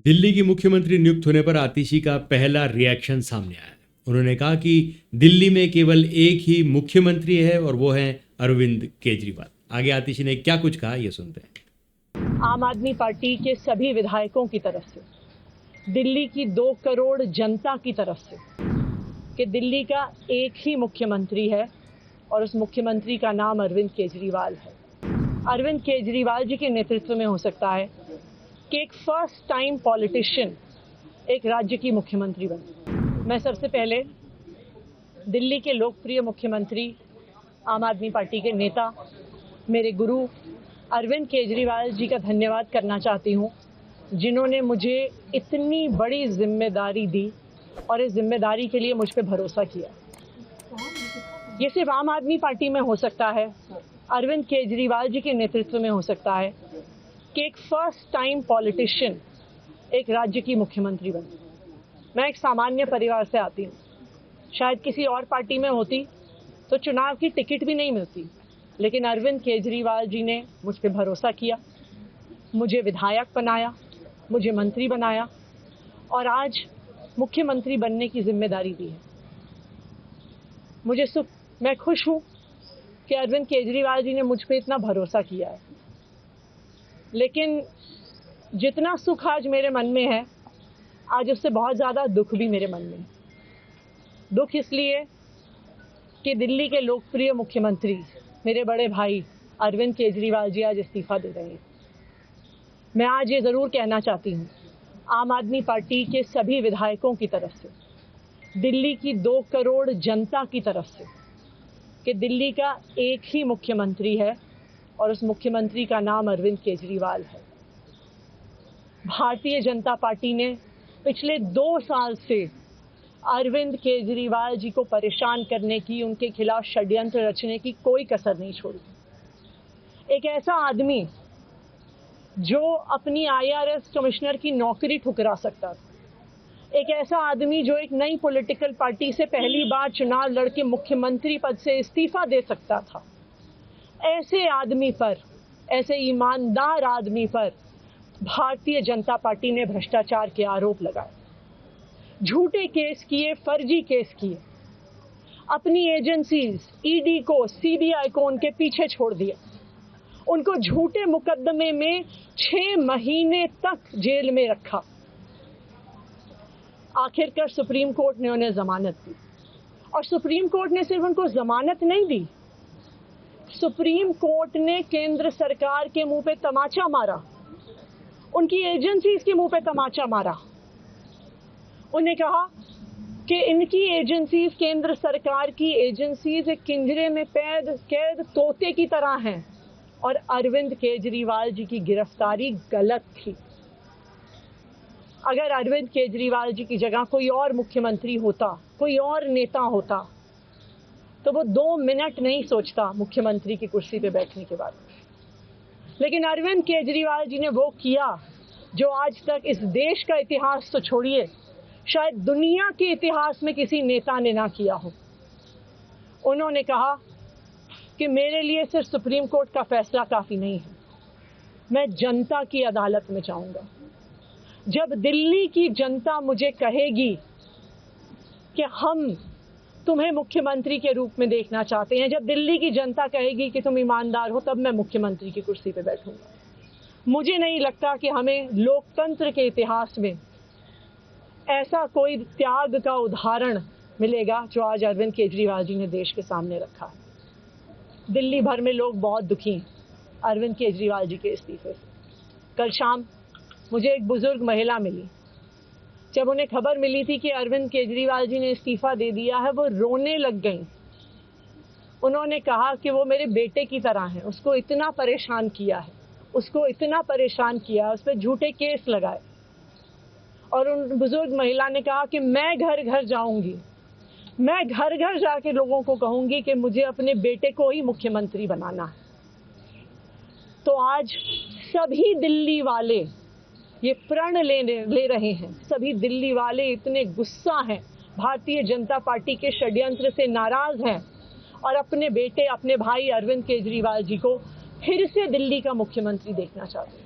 दिल्ली की मुख्यमंत्री नियुक्त होने पर आतिशी का पहला रिएक्शन सामने आया है। उन्होंने कहा कि दिल्ली में केवल एक ही मुख्यमंत्री है और वो है अरविंद केजरीवाल। आगे आतिशी ने क्या कुछ कहा, ये सुनते हैं। आम आदमी पार्टी के सभी विधायकों की तरफ से, दिल्ली की 2 करोड़ जनता की तरफ से, कि दिल्ली का एक ही मुख्यमंत्री है और उस मुख्यमंत्री का नाम अरविंद केजरीवाल है। अरविंद केजरीवाल जी के नेतृत्व में हो सकता है कि एक फर्स्ट टाइम पॉलिटिशियन एक राज्य की मुख्यमंत्री बने। मैं सबसे पहले दिल्ली के लोकप्रिय मुख्यमंत्री, आम आदमी पार्टी के नेता, मेरे गुरु अरविंद केजरीवाल जी का धन्यवाद करना चाहती हूँ, जिन्होंने मुझे इतनी बड़ी जिम्मेदारी दी और इस जिम्मेदारी के लिए मुझ पर भरोसा किया। ये सिर्फ आम आदमी पार्टी में हो सकता है, अरविंद केजरीवाल जी के नेतृत्व में हो सकता है कि एक फर्स्ट टाइम पॉलिटिशियन एक राज्य की मुख्यमंत्री बने। मैं एक सामान्य परिवार से आती हूँ। शायद किसी और पार्टी में होती तो चुनाव की टिकट भी नहीं मिलती, लेकिन अरविंद केजरीवाल जी ने मुझ पर भरोसा किया, मुझे विधायक बनाया, मुझे मंत्री बनाया और आज मुख्यमंत्री बनने की जिम्मेदारी दी है। मैं खुश हूँ कि अरविंद केजरीवाल जी ने मुझ पर इतना भरोसा किया है। लेकिन जितना सुख आज मेरे मन में है, आज उससे बहुत ज़्यादा दुख भी मेरे मन में है। दुख इसलिए कि दिल्ली के लोकप्रिय मुख्यमंत्री, मेरे बड़े भाई अरविंद केजरीवाल जी आज इस्तीफा दे रहे हैं। मैं आज ये ज़रूर कहना चाहती हूँ आम आदमी पार्टी के सभी विधायकों की तरफ से, दिल्ली की 2 करोड़ जनता की तरफ से, कि दिल्ली का एक ही मुख्यमंत्री है और उस मुख्यमंत्री का नाम अरविंद केजरीवाल है। भारतीय जनता पार्टी ने पिछले 2 साल से अरविंद केजरीवाल जी को परेशान करने की, उनके खिलाफ षड्यंत्र रचने की कोई कसर नहीं छोड़ी। एक ऐसा आदमी जो अपनी IRS कमिश्नर की नौकरी ठुकरा सकता था, एक ऐसा आदमी जो एक नई पॉलिटिकल पार्टी से पहली बार चुनाव लड़के मुख्यमंत्री पद से इस्तीफा दे सकता था, ऐसे आदमी पर, ऐसे ईमानदार आदमी पर भारतीय जनता पार्टी ने भ्रष्टाचार के आरोप लगाए, झूठे केस किए, फर्जी केस किए, अपनी एजेंसीज ED को, CBI को उनके पीछे छोड़ दिया, उनको झूठे मुकदमे में 6 महीने तक जेल में रखा। आखिरकार सुप्रीम कोर्ट ने उन्हें जमानत दी और सुप्रीम कोर्ट ने सिर्फ उनको जमानत नहीं दी, सुप्रीम कोर्ट ने केंद्र सरकार के मुंह पे तमाचा मारा, उनकी एजेंसीज के मुंह पे तमाचा मारा। उन्हें कहा कि इनकी एजेंसीज, केंद्र सरकार की एजेंसीज एक पिंजरे में कैद तोते की तरह हैं और अरविंद केजरीवाल जी की गिरफ्तारी गलत थी। अगर अरविंद केजरीवाल जी की जगह कोई और मुख्यमंत्री होता, कोई और नेता होता, तो वो 2 मिनट नहीं सोचता मुख्यमंत्री की कुर्सी पे बैठने के बाद। लेकिन अरविंद केजरीवाल जी ने वो किया जो आज तक इस देश का इतिहास तो छोड़िए, शायद दुनिया के इतिहास में किसी नेता ने ना किया हो। उन्होंने कहा कि मेरे लिए सिर्फ सुप्रीम कोर्ट का फैसला काफ़ी नहीं है, मैं जनता की अदालत में जाऊंगा। जब दिल्ली की जनता मुझे कहेगी कि हम तुम्हें मुख्यमंत्री के रूप में देखना चाहते हैं, जब दिल्ली की जनता कहेगी कि तुम ईमानदार हो, तब मैं मुख्यमंत्री की कुर्सी पे बैठूंगा। मुझे नहीं लगता कि हमें लोकतंत्र के इतिहास में ऐसा कोई त्याग का उदाहरण मिलेगा जो आज अरविंद केजरीवाल जी ने देश के सामने रखा है। दिल्ली भर में लोग बहुत दुखी हैं अरविंद केजरीवाल जी के इस्तीफे से। कल शाम मुझे एक बुजुर्ग महिला मिली। जब उन्हें खबर मिली थी कि अरविंद केजरीवाल जी ने इस्तीफा दे दिया है, वो रोने लग गई। उन्होंने कहा कि वो मेरे बेटे की तरह है, उसको इतना परेशान किया है, उस पर झूठे केस लगाए। और उन बुजुर्ग महिला ने कहा कि मैं घर घर जाऊंगी, मैं घर घर जाके लोगों को कहूंगी कि मुझे अपने बेटे को ही मुख्यमंत्री बनाना है। तो आज सभी दिल्ली वाले ये प्रण ले रहे हैं, सभी दिल्ली वाले इतने गुस्सा हैं, भारतीय जनता पार्टी के षड्यंत्र से नाराज हैं और अपने बेटे, अपने भाई अरविंद केजरीवाल जी को फिर से दिल्ली का मुख्यमंत्री देखना चाहते हैं।